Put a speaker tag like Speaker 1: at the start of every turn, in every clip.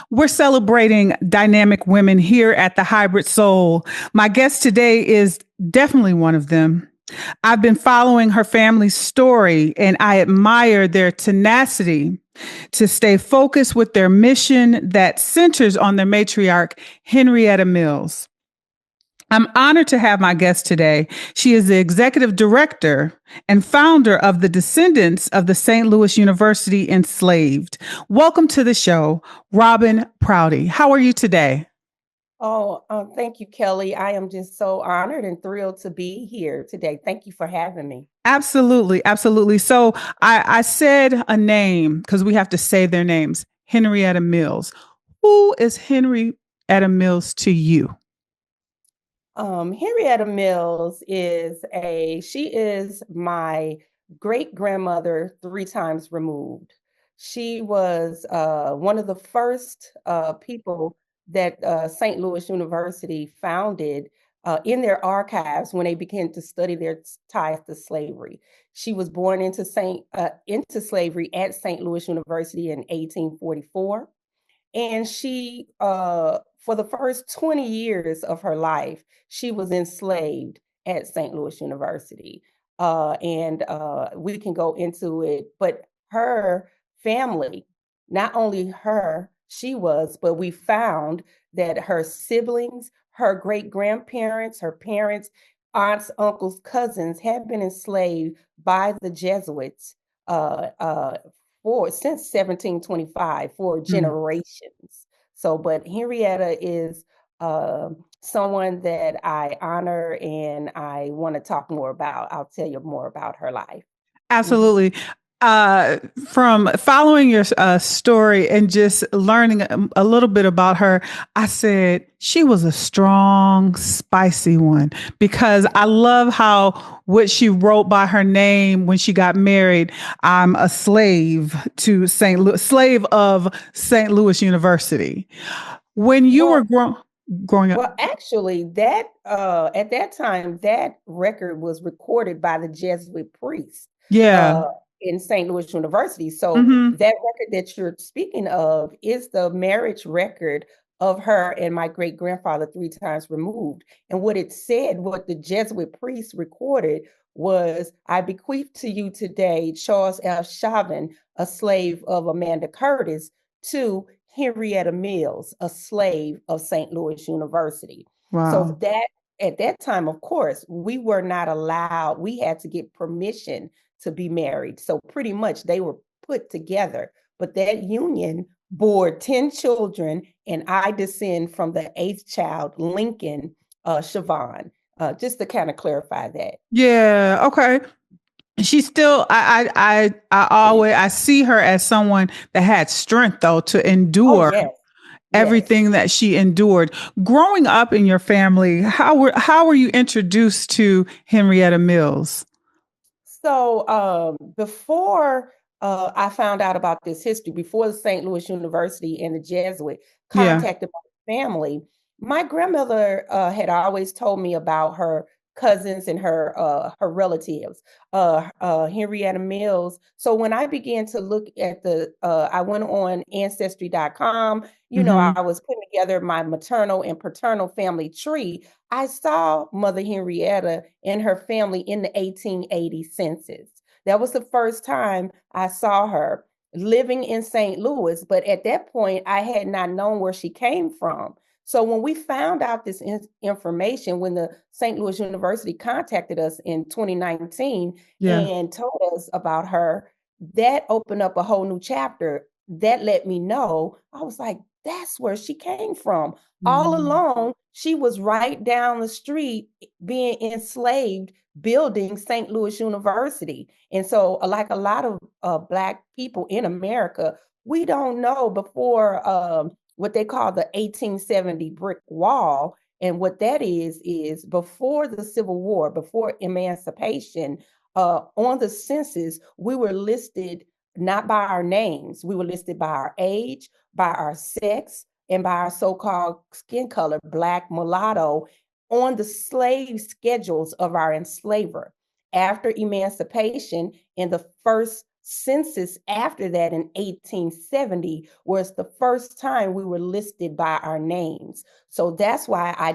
Speaker 1: We're celebrating dynamic women here at the Hybrid Soul. My guest today is definitely one of them. I've been following her family's story and I admire their tenacity to stay focused with their mission that centers on their matriarch, Henrietta Mills. I'm honored to have my guest today. She is the executive director and founder of the Descendants of the St. Louis University Enslaved. Welcome to the show, Robin Proudie. How are you today?
Speaker 2: Thank you, Kelly. I am just so honored and thrilled to be here today. Thank you for having me.
Speaker 1: Absolutely, absolutely. So I said a name because we have to say their names. Henrietta Mills. Who is Henrietta Mills to you?
Speaker 2: Henrietta Mills she is my great grandmother 3 times removed. She was one of the first people that St. Louis University founded in their archives when they began to study their ties to slavery. She was born into slavery at St. Louis University in 1844. And she, for the first 20 years of her life, she was enslaved at St. Louis University. And we can go into it, but her family, not only she was, but we found that her siblings, her great grandparents, her parents, aunts, uncles, cousins had been enslaved by the Jesuits since 1725 for
Speaker 1: Mm.
Speaker 2: generations. So, but Henrietta is someone that I honor and I want to talk more about. I'll tell you more about her life. Mhm.
Speaker 1: Absolutely. From following your story and just learning a little bit about her, I said she was a strong, spicy one because I love how what she wrote by her name when she got married. I'm a slave to slave of St. Louis University. When you were
Speaker 2: Well,
Speaker 1: growing up,
Speaker 2: well, actually, that at that time, that record was recorded by the Jesuit priest
Speaker 1: yeah.
Speaker 2: uh, in St. Louis University. So
Speaker 1: Hmm.
Speaker 2: that record that you're speaking of is the marriage record of her and my great grandfather 3 times removed. And what it said, what the Jesuit priest recorded was, "I bequeath to you today Charles F. Chavin, a slave of Amanda Curtis, to Henrietta Mills, a slave of St. Louis University." So
Speaker 1: Wow.
Speaker 2: that at that time, of course, we were not allowed, we had to get permission to be married. So pretty much they were put together. But that union bore 10 children, and I descend from the eighth child, Lincoln Chavin, just to kind of clarify that.
Speaker 1: Yeah. Okay. She still I always I see her as someone that had strength though to
Speaker 2: Oh,
Speaker 1: endure
Speaker 2: yes, yes.
Speaker 1: everything that she endured. Growing up in your family, how were you introduced to Henrietta Mills?
Speaker 2: So before I found out about this history, before the St. Louis University and the Jesuit
Speaker 1: Yeah.
Speaker 2: contacted my family, my grandmother had always told me about her cousins and her relatives, Henrietta Mills. So when I began to look at I went on ancestry.com.
Speaker 1: Hmm.
Speaker 2: I was putting together my maternal and paternal family tree. I saw Mother Henrietta and her family in the 1880 census. That was the first time I saw her living in St. Louis, but at that point, I had not known where she came from. So when we found out this information, when the St. Louis University contacted us in 2019
Speaker 1: Yeah.
Speaker 2: and told us about her, that opened up a whole new chapter. That let me know. I was like, that's where she came from. All
Speaker 1: Mhm.
Speaker 2: along, she was right down the street being enslaved, building St. Louis University. And so, like a lot of Black people in America, we don't know before what they call the 1870 brick wall. And what that is before the Civil War, before emancipation, on the census, we were listed not by our names, we were listed by our age, by our sex, and by our so-called skin color, Black, mulatto, on the slave schedules of our enslaver. After emancipation in the first census after that in 1870 was the first time we were listed by our names. So that's why I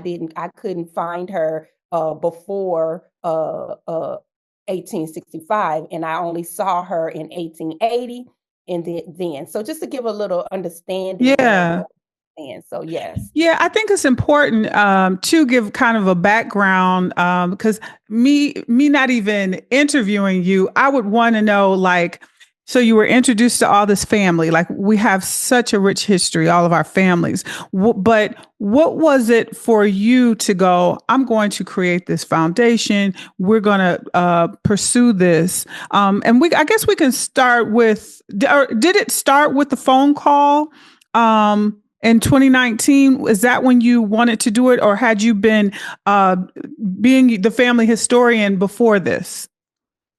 Speaker 2: couldn't find her before 1865, and I only saw her in 1880 and then. So just to give a little understanding of
Speaker 1: Yeah.
Speaker 2: and so yes.
Speaker 1: Yeah, I think it's important to give kind of a background because me not even interviewing you, I would want to know like, so you were introduced to all this family, like we have such a rich history, all of our families. But what was it for you to go? I'm going to create this foundation. We're going to pursue this, and I guess we can start with. Or did it start with the phone call? In 2019, is that when you wanted to do it, or had you been uh, being the family historian before this?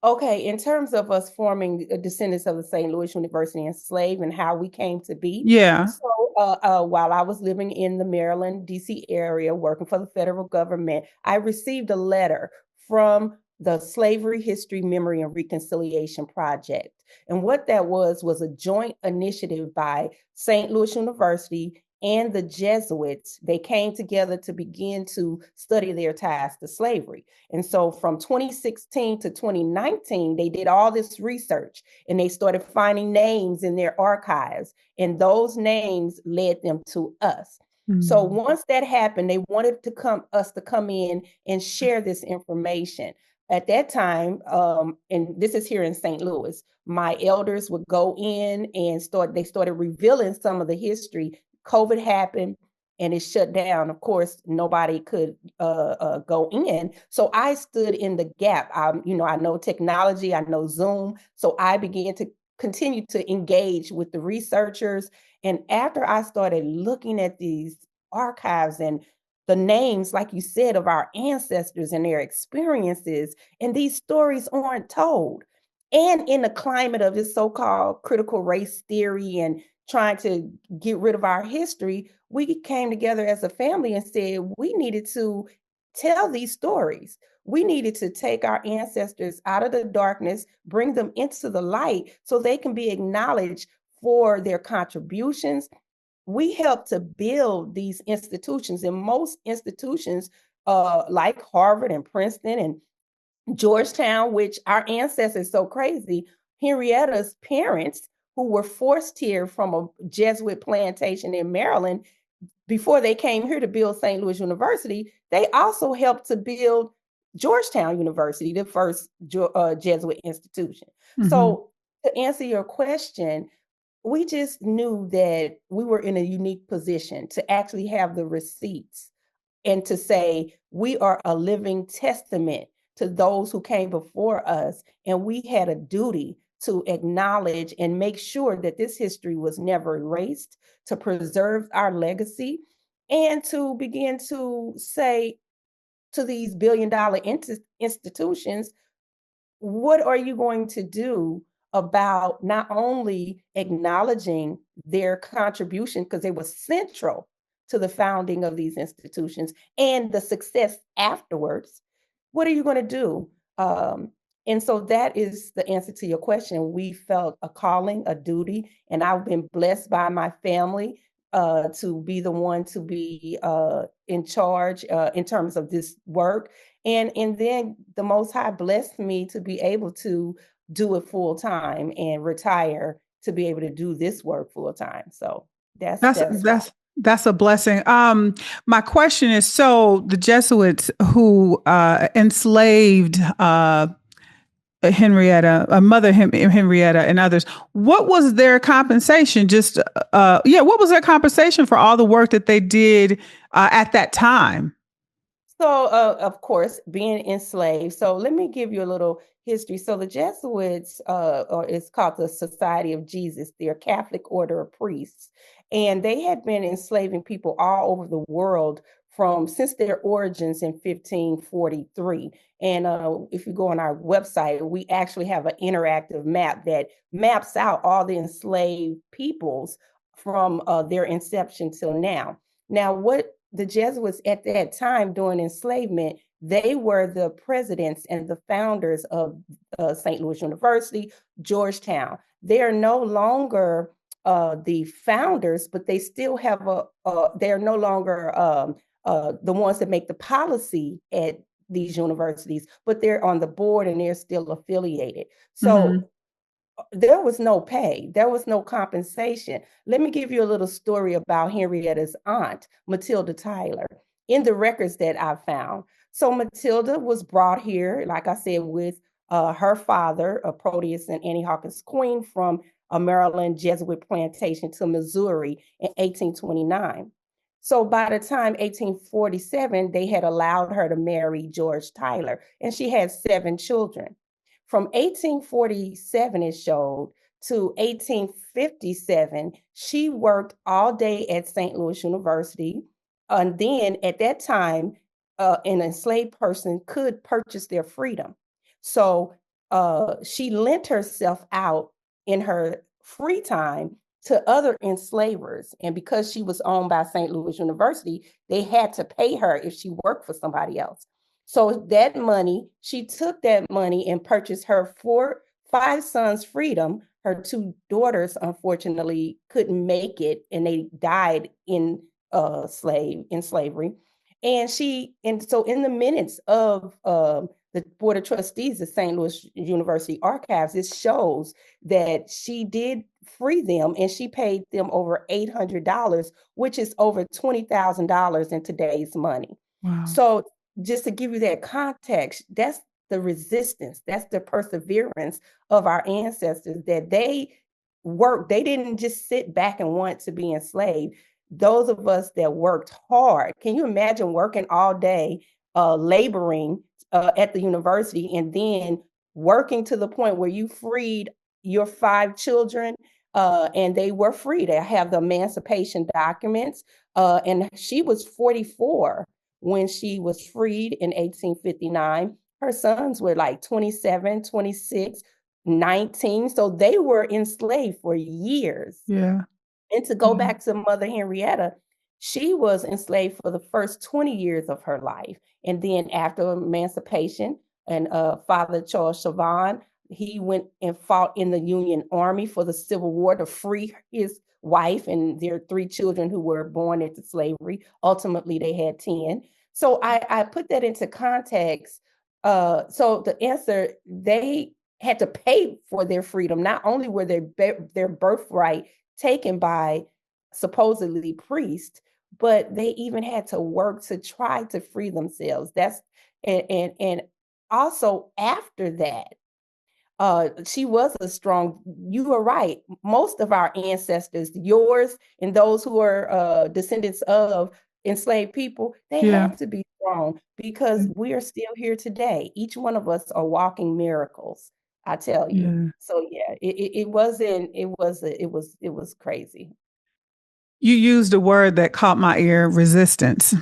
Speaker 2: Okay, in terms of us forming descendants of the St. Louis University Enslaved and how we came to be.
Speaker 1: Yeah.
Speaker 2: So, while I was living in the Maryland, DC area, working for the federal government, I received a letter from the Slavery History, Memory, and Reconciliation Project. And what that was a joint initiative by St. Louis University and the Jesuits. They came together to begin to study their ties to slavery. And so from 2016 to 2019, they did all this research and they started finding names in their archives. And those names led them to us. So once that happened, they wanted us to come in and share this information. At that time, and this is here in St. Louis, my elders would go in and they started revealing some of the history. COVID happened and it shut down. Of course, nobody could go in. So I stood in the gap. I know technology, I know Zoom. So I began to continue to engage with the researchers. And after I started looking at these archives and the names, like you said, of our ancestors and their experiences, and these stories aren't told. And in the climate of this so-called critical race theory and trying to get rid of our history, we came together as a family and said we needed to tell these stories. We needed to take our ancestors out of the darkness, bring them into the light so they can be acknowledged for their contributions. We helped to build these institutions, and most institutions like Harvard and Princeton and Georgetown, which our ancestors so crazy, Henrietta's parents, who were forced here from a Jesuit plantation in Maryland, before they came here to build St. Louis University, they also helped to build Georgetown University, the first Jesuit institution.
Speaker 1: Mm-hmm.
Speaker 2: So to answer your question, we just knew that we were in a unique position to actually have the receipts and to say we are a living testament to those who came before us. And we had a duty to acknowledge and make sure that this history was never erased, to preserve our legacy, and to begin to say to these billion-dollar institutions, what are you going to do about not only acknowledging their contribution, because they were central to the founding of these institutions and the success afterwards? What are you going to do? And so that is the answer to your question. We felt a calling, a duty, and I've been blessed by my family to be the one to be in charge in terms of this work. And then the Most High blessed me to be able to do it full time and retire to be able to do this work full time. So that's why.
Speaker 1: That's a blessing. My question is: so the Jesuits who enslaved Henrietta, Mother Henrietta, and others, what was their compensation? What was their compensation for all the work that they did at that time?
Speaker 2: So, of course, being enslaved. So, let me give you a little history. So, the Jesuits, or it's called the Society of Jesus, they're a Catholic order of priests, and they had been enslaving people all over the world since their origins in 1543. And if you go on our website, we actually have an interactive map that maps out all the enslaved peoples from their inception till now. Now, what the Jesuits at that time during enslavement, They were the presidents and the founders of St. Louis University, Georgetown. They are no longer the founders, but they still have they're no longer the ones that make the policy at these universities, but they're on the board and they're still affiliated. So there was no pay, there was no compensation. Let me give you a little story about Henrietta's aunt, Matilda Tyler, in the records that I found. So Matilda was brought here, like I said, with her father, Proudie and Annie Hawkins Queen, from a Maryland Jesuit plantation to Missouri in 1829. So by the time 1847, they had allowed her to marry George Tyler, and she had 7 children. From 1847, it showed, to 1857, she worked all day at St. Louis University. And then at that time, an enslaved person could purchase their freedom. So she lent herself out in her free time to other enslavers. And because she was owned by St. Louis University, they had to pay her if she worked for somebody else. So that money, she took that money and purchased her 5 sons' freedom. Her 2 daughters, unfortunately, couldn't make it, and they died in slavery. And so in the minutes of the Board of Trustees of St. Louis University Archives, it shows that she did free them, and she paid them over $800, which is over $20,000 in today's money.
Speaker 1: Wow.
Speaker 2: So just to give you that context, that's the resistance, that's the perseverance of our ancestors, that they worked. They didn't just sit back and want to be enslaved. Those of us that worked hard, can you imagine working all day, laboring at the university, and then working to the point where you freed your 5 children, and they were free. They have the emancipation documents, and she was 44 when she was freed in 1859. Her sons were like 27, 26, 19. So they were enslaved for years.
Speaker 1: Yeah.
Speaker 2: And to go back to Mother Henrietta, she was enslaved for the first 20 years of her life. And then after emancipation, and Father Charles Chavin, he went and fought in the Union Army for the Civil War to free his wife and their 3 children who were born into slavery. Ultimately, they had 10. So I put that into context. So the answer, they had to pay for their freedom. Not only were their birthright taken by supposedly priests, but they even had to work to try to free themselves. And also after that, she was a strong, you were right. Most of our ancestors, yours and those who are descendants of enslaved people, they have to be strong, because we are still here today. Each one of us are walking miracles, I tell you.
Speaker 1: Yeah.
Speaker 2: So yeah, it was crazy.
Speaker 1: You used a word that caught my ear, resistance.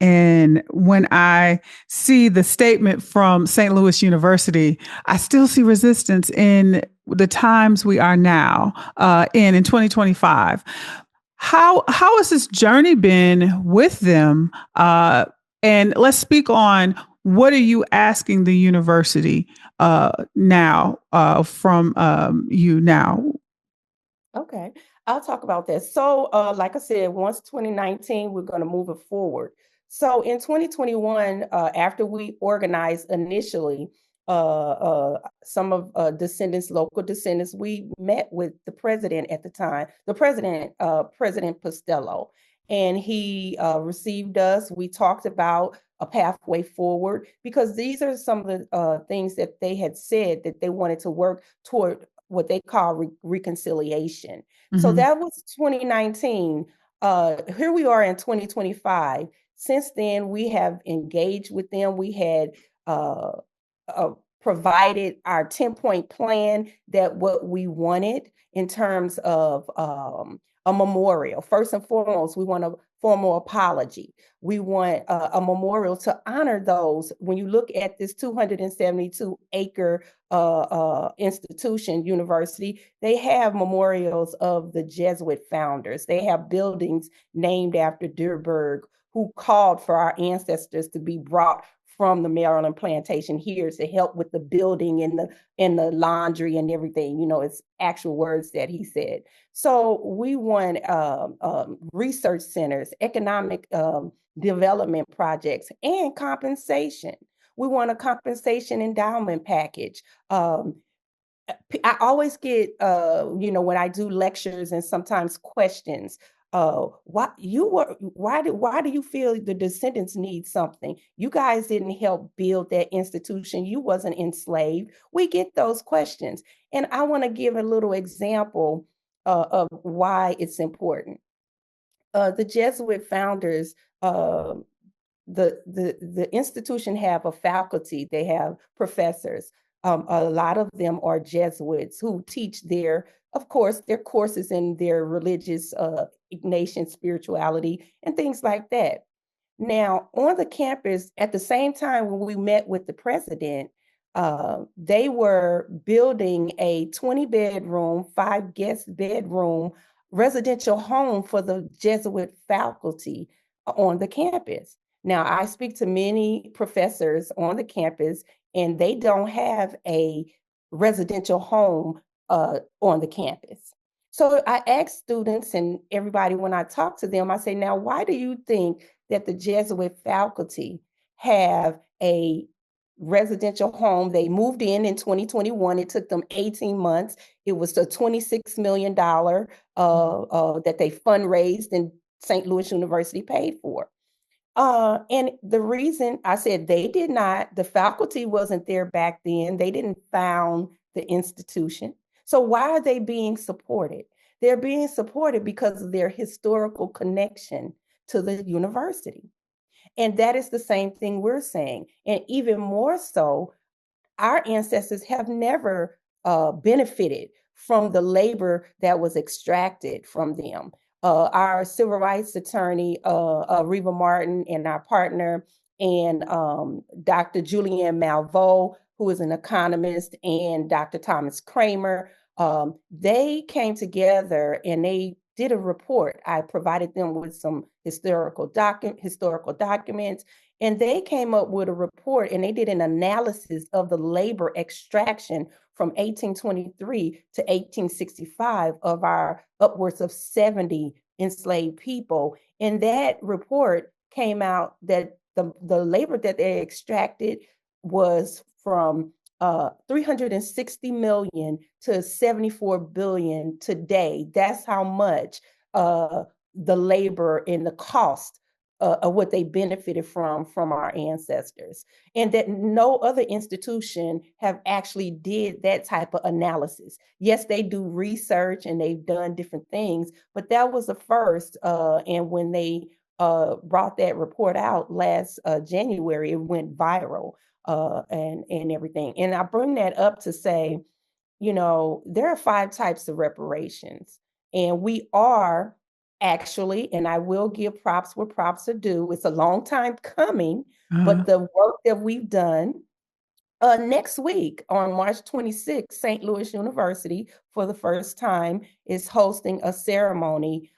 Speaker 1: And when I see the statement from St. Louis University, I still see resistance in the times we are now, in 2025. How has this journey been with them? And let's speak on, what are you asking the university now from you now?
Speaker 2: Okay, I'll talk about that. So, like I said, once 2019, we're going to move it forward. So in 2021, after we organized initially, some of Descendants, local Descendants, we met with the president at the time, President Postello, and he received us. We talked about a pathway forward, because these are some of the things that they had said that they wanted to work toward, what they call reconciliation. So that was 2019. Here we are in 2025. Since then, we have engaged with them. We had provided our 10-point plan, that what we wanted in terms of a memorial. First and foremost, we want a formal apology. We want a memorial to honor those. When you look at this 272-acre institution, university, they have memorials of the Jesuit founders. They have buildings named after Durberg, who called for our ancestors to be brought from the Maryland plantation here to help with the building and the laundry and everything. You know, it's actual words that he said. So we want research centers, economic development projects, and compensation. We want a compensation endowment package. I always get, when I do lectures and sometimes questions, why do you feel the Descendants need something? You guys didn't help build that institution. You wasn't enslaved. We get those questions. And I want to give a little example of why it's important. The Jesuit founders, the institution have a faculty, they have professors. A lot of them are Jesuits who teach of course, their courses in their religious Ignatian spirituality and things like that. Now, on the campus, at the same time when we met with the president, they were building a 20-bedroom, 5-guest bedroom residential home for the Jesuit faculty on the campus. Now, I speak to many professors on the campus, and they don't have a residential home on the campus. So I ask students and everybody when I talk to them, I say, now, why do you think that the Jesuit faculty have a residential home? They moved in 2021. It took them 18 months. It was a $26 million that they fundraised and St. Louis University paid for. And the reason I said the faculty wasn't there back then. They didn't found the institution. So why are they being supported? They're being supported because of their historical connection to the university. And that is the same thing we're saying. And even more so, our ancestors have never benefited from the labor that was extracted from them. Our civil rights attorney, Reva Martin, and our partner, and Dr. Julianne Malveaux, who is an economist, and Dr. Thomas Kramer, they came together and they did a report. I provided them with some historical documents, and they came up with a report and they did an analysis of the labor extraction from 1823 to 1865 of our upwards of 70 enslaved people. And that report came out that the labor that they extracted was from 360 million to 74 billion today. That's how much the labor and the cost of what they benefited from our ancestors, and that no other institution have actually did that type of analysis. Yes, they do research and they've done different things, but that was the first. And when they brought that report out last January, it went viral and everything. And I bring that up to say, there are 5 types of reparations, and we are actually, and I will give props where props are due. It's a long time coming, but the work that we've done, next week on March 26th, St. Louis University, for the first time, is hosting a ceremony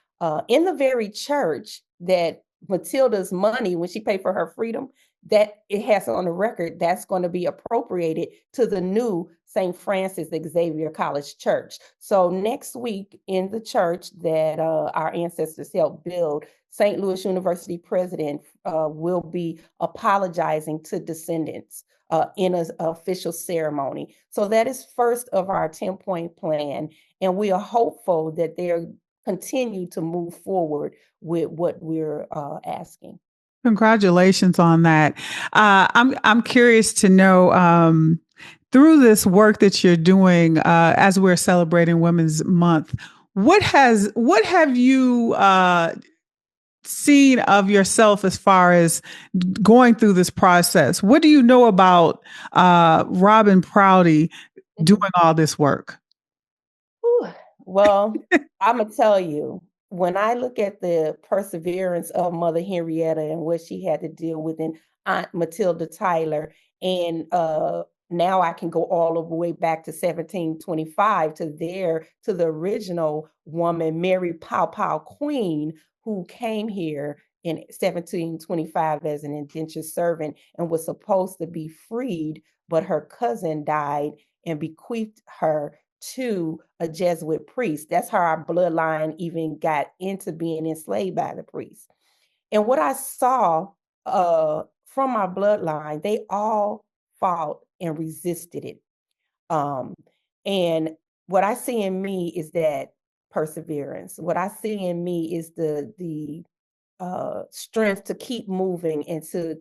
Speaker 2: in the very church that Matilda's money, when she paid for her freedom, that it has on the record, that's going to be appropriated to the new St. Francis Xavier College Church. So next week in the church that our ancestors helped build, St. Louis University president will be apologizing to descendants in an official ceremony. So that is first of our 10-point plan. And we are hopeful that they'll continue to move forward with what we're asking.
Speaker 1: Congratulations on that. I'm curious to know, through this work that you're doing as we're celebrating Women's Month, what have you seen of yourself as far as going through this process? What do you know about Robin Proudie doing all this work?
Speaker 2: Well, I'm going to tell you, when I look at the perseverance of Mother Henrietta and what she had to deal with, and Aunt Matilda Tyler, and now I can go all the way back to 1725 to the original woman, Mary Pow Pow Queen, who came here in 1725 as an indentured servant and was supposed to be freed, but her cousin died and bequeathed her to a Jesuit priest. That's how our bloodline even got into being enslaved by the priest. And what I saw from my bloodline, they all fought and resisted it. Um, and what I see in me is that perseverance. What I see in me is the strength to keep moving and to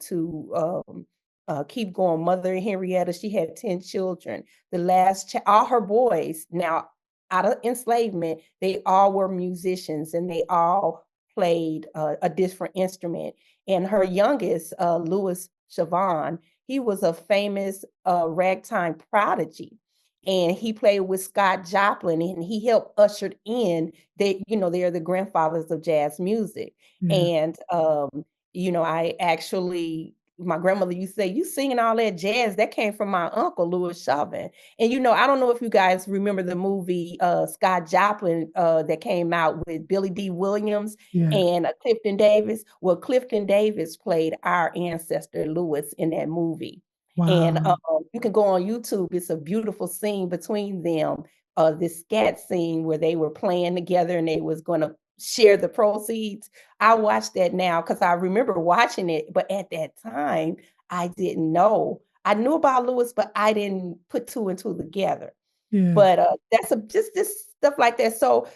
Speaker 2: keep going. Mother Henrietta, she had 10 children. The last, all her boys, now out of enslavement, they all were musicians and they all played a different instrument. And her youngest, Louis Chavin, he was a famous ragtime prodigy. And he played with Scott Joplin, and he helped usher in. They are the grandfathers of jazz music.
Speaker 1: Yeah.
Speaker 2: And I actually, my grandmother used to say, "You singing all that jazz? That came from my uncle Louis Chavin." And I don't know if you guys remember the movie Scott Joplin that came out with Billy D. Williams
Speaker 1: Yeah.
Speaker 2: and Clifton Davis. Well, Clifton Davis played our ancestor Louis in that movie. And
Speaker 1: Wow.
Speaker 2: you can go on YouTube. It's a beautiful scene between them. This scat scene where they were playing together and they was going to share the proceeds. I watch that now because I remember watching it, but at that time, I didn't know. I knew about Louis, but I didn't put two and two together.
Speaker 1: Yeah.
Speaker 2: But that's just this stuff like that. So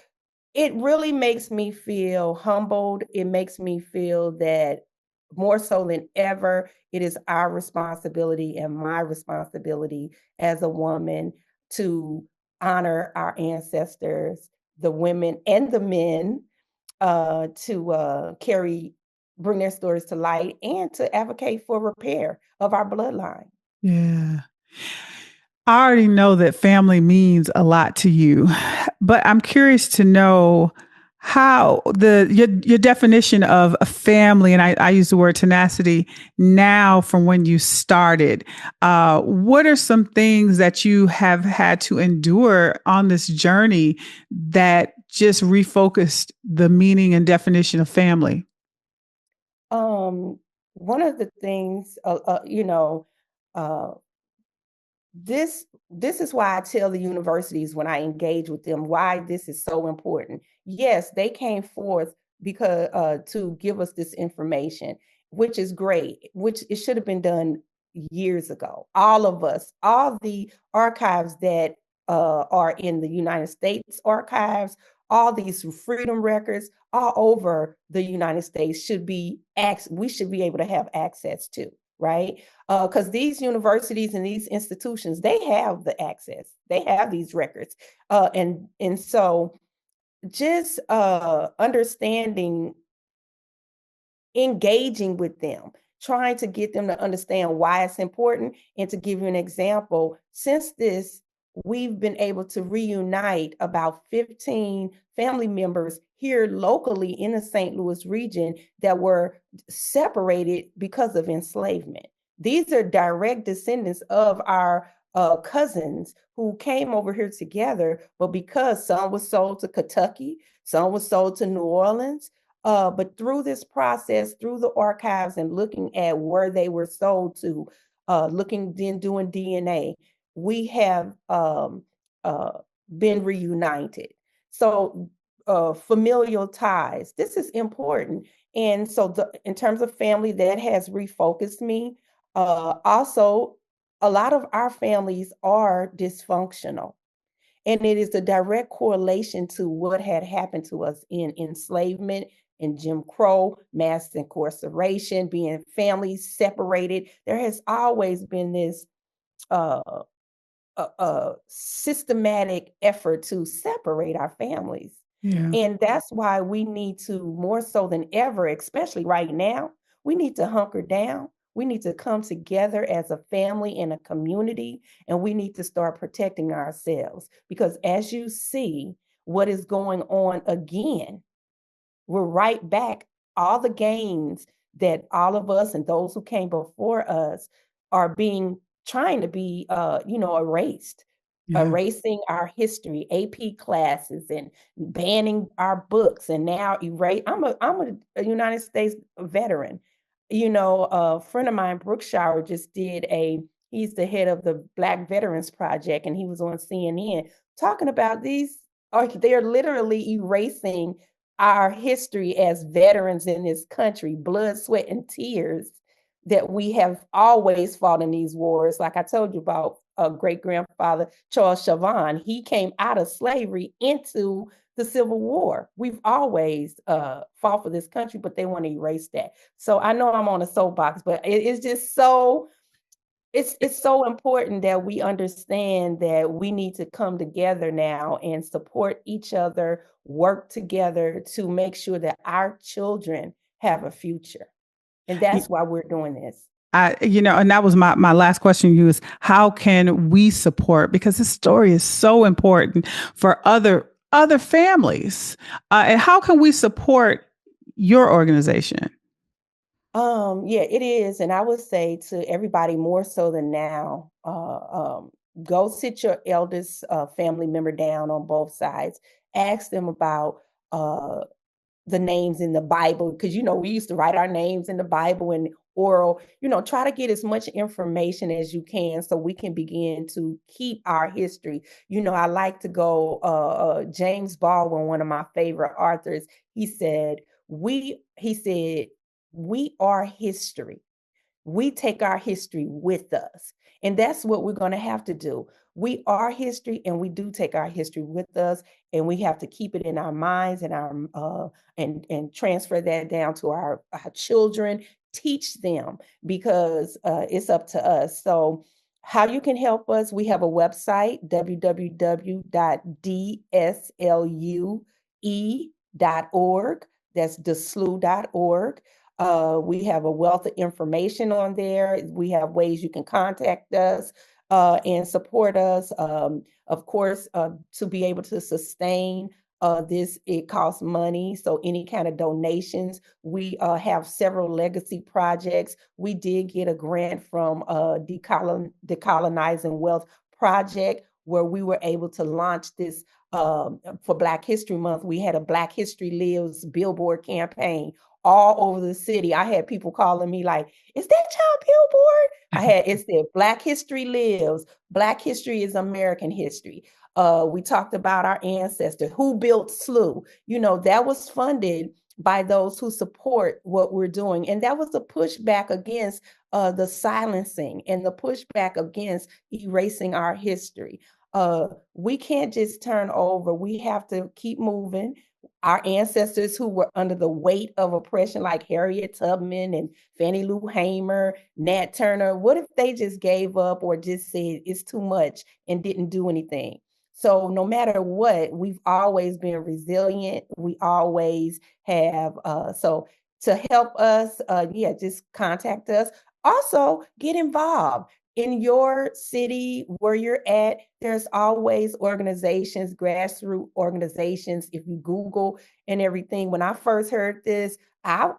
Speaker 2: it really makes me feel humbled. It makes me feel that more so than ever, it is our responsibility and my responsibility as a woman to honor our ancestors, the women and the men, to bring their stories to light and to advocate for repair of our bloodline.
Speaker 1: Yeah. I already know that family means a lot to you, but I'm curious to know how your definition of a family, and I use the word tenacity now from when you started. What are some things that you have had to endure on this journey that just refocused the meaning and definition of family?
Speaker 2: One of the things, uh, this is why I tell the universities when I engage with them why this is so important. Yes, they came forth because to give us this information, which is great, which it should have been done years ago. All of us, all the archives that are in the United States archives, all these freedom records all over the United States we should be able to have access to, right? Because these universities and these institutions, they have the access, they have these records, and so just understanding, engaging with them, trying to get them to understand why it's important. And to give you an example, since this, we've been able to reunite about 15 family members here locally in the St. Louis region that were separated because of enslavement. These are direct descendants of our cousins who came over here together, but because some was sold to Kentucky, some was sold to New Orleans, but through this process, through the archives and looking at where they were sold to, looking then doing DNA, we have uh, been reunited. So familial ties, this is important. And so in terms of family, that has refocused me. Also, a lot of our families are dysfunctional. And it is a direct correlation to what had happened to us in enslavement, in Jim Crow, mass incarceration, being families separated. There has always been this uh, systematic effort to separate our families.
Speaker 1: Yeah.
Speaker 2: And that's why we need to, more so than ever, especially right now, we need to hunker down. We need to come together as a family and a community, and we need to start protecting ourselves. Because as you see what is going on again, we're right back. All the gains that all of us and those who came before us are trying to be, erased.
Speaker 1: Yeah.
Speaker 2: erasing our history, AP classes, and banning our books, and now erase. I'm a United States veteran. A friend of mine, Brookshire, just did he's the head of the Black Veterans Project, and he was on CNN talking about they're literally erasing our history as veterans in this country, blood, sweat, and tears that we have always fought in these wars. Like I told you about great grandfather Charles Chavin, he came out of slavery into the Civil War. We've always fought for this country, but they want to erase that. So I know I'm on a soapbox, but it's just it's so important that we understand that we need to come together now and support each other, work together to make sure that our children have a future. And that's why we're doing this.
Speaker 1: And that was my last question to you is how can we support, because this story is so important for other families, and how can we support your organization?
Speaker 2: Yeah, it is. And I would say to everybody more so than now, go sit your eldest family member down on both sides. Ask them about the names in the Bible, because we used to write our names in the Bible and oral. Try to get as much information as you can so we can begin to keep our history. I like to go James Baldwin, one of my favorite authors. He said we are history. We take our history with us. And that's what we're going to have to do. We are history, and we do take our history with us, and we have to keep it in our minds and our and transfer that down to our children, teach them, because it's up to us. So how you can help us, we have a website, www.dslue.org. That's deslu.org. We have a wealth of information on there. We have ways you can contact us and support us. Of course, to be able to sustain this, it costs money. So any kind of donations, we have several legacy projects. We did get a grant from Decolonizing Wealth Project, where we were able to launch this for Black History Month. We had a Black History Lives billboard campaign all over the city. I had people calling me like, is that your billboard? It said Black History Lives. Black history is American history. We talked about our ancestors, who built SLU. That was funded by those who support what we're doing. And that was a pushback against the silencing and the pushback against erasing our history. We can't just turn over. We have to keep moving. Our ancestors who were under the weight of oppression, like Harriet Tubman and Fannie Lou Hamer, Nat Turner, what if they just gave up or just said it's too much and didn't do anything? So no matter what, we've always been resilient. We always have. So to help us, just contact us. Also, get involved. In your city where you're at, there's always organizations, grassroots organizations. If you Google and everything, when I first heard this, I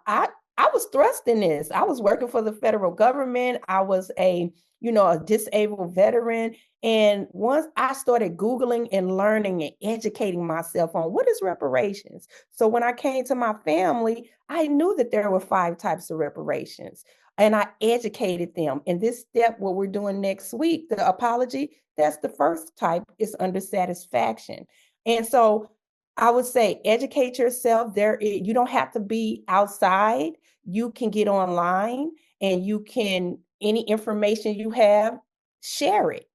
Speaker 2: was thrust in this. I was working for the federal government. I was a disabled veteran. And once I started Googling and learning and educating myself on what is reparations. So when I came to my family, I knew that there were 5 types of reparations. And I educated them. And this step, what we're doing next week, the apology, that's the first type, is under satisfaction. And so I would say educate yourself. You don't have to be outside. You can get online, and any information you have, share it.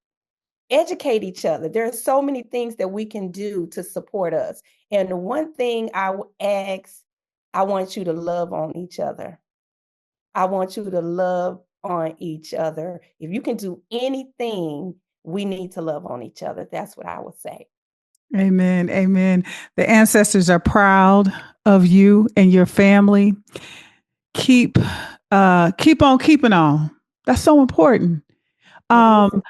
Speaker 2: Educate each other. There are so many things that we can do to support us. And the one thing I would ask, I want you to love on each other. I want you to love on each other. If you can do anything, we need to love on each other. That's what I would say.
Speaker 1: Amen. Amen. The ancestors are proud of you and your family. Keep on keeping on. That's so important. I'm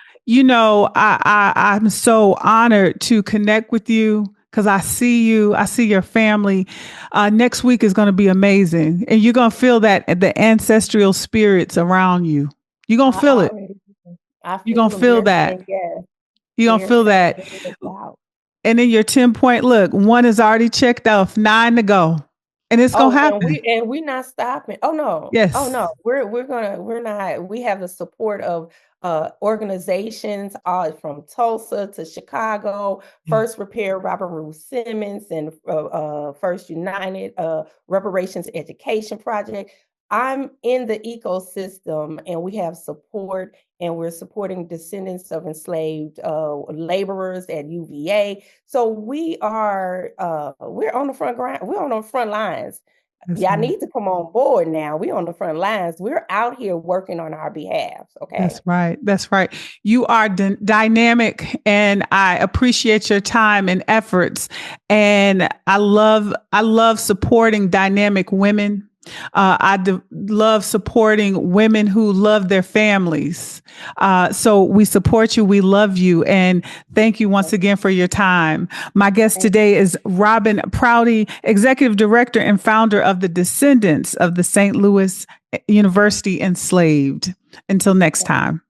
Speaker 1: so honored to connect with you, because I see your family. Next week is going to be amazing. And you're going to feel the ancestral spirits around you. You're going to feel it.
Speaker 2: I
Speaker 1: You're going to feel that.
Speaker 2: Yes.
Speaker 1: You're going to
Speaker 2: We're
Speaker 1: feel that.
Speaker 2: figuring this out.
Speaker 1: And then your 10-point look, one is already checked off, 9 to go. And it's going
Speaker 2: Oh,
Speaker 1: to happen.
Speaker 2: and we're not stopping. Oh no.
Speaker 1: Yes.
Speaker 2: Oh no. We're not. We have the support of organizations from Tulsa to Chicago, First Repair, Robert Ruth Simmons, and First United Reparations Education Project. I'm in the ecosystem, and we have support, and we're supporting descendants of enslaved laborers at UVA. So we are we're on the front ground. We're on the front lines. Y'all need to come on board now. We're on the front lines. We're out here working on our behalf. Okay.
Speaker 1: That's right. That's right. You are dynamic, and I appreciate your time and efforts. And I love supporting dynamic women. Love supporting women who love their families. So we support you. We love you. And thank you once again for your time. My guest today is Robin Proudie, Executive Director and founder of the Descendants of the St. Louis University Enslaved. Until next time.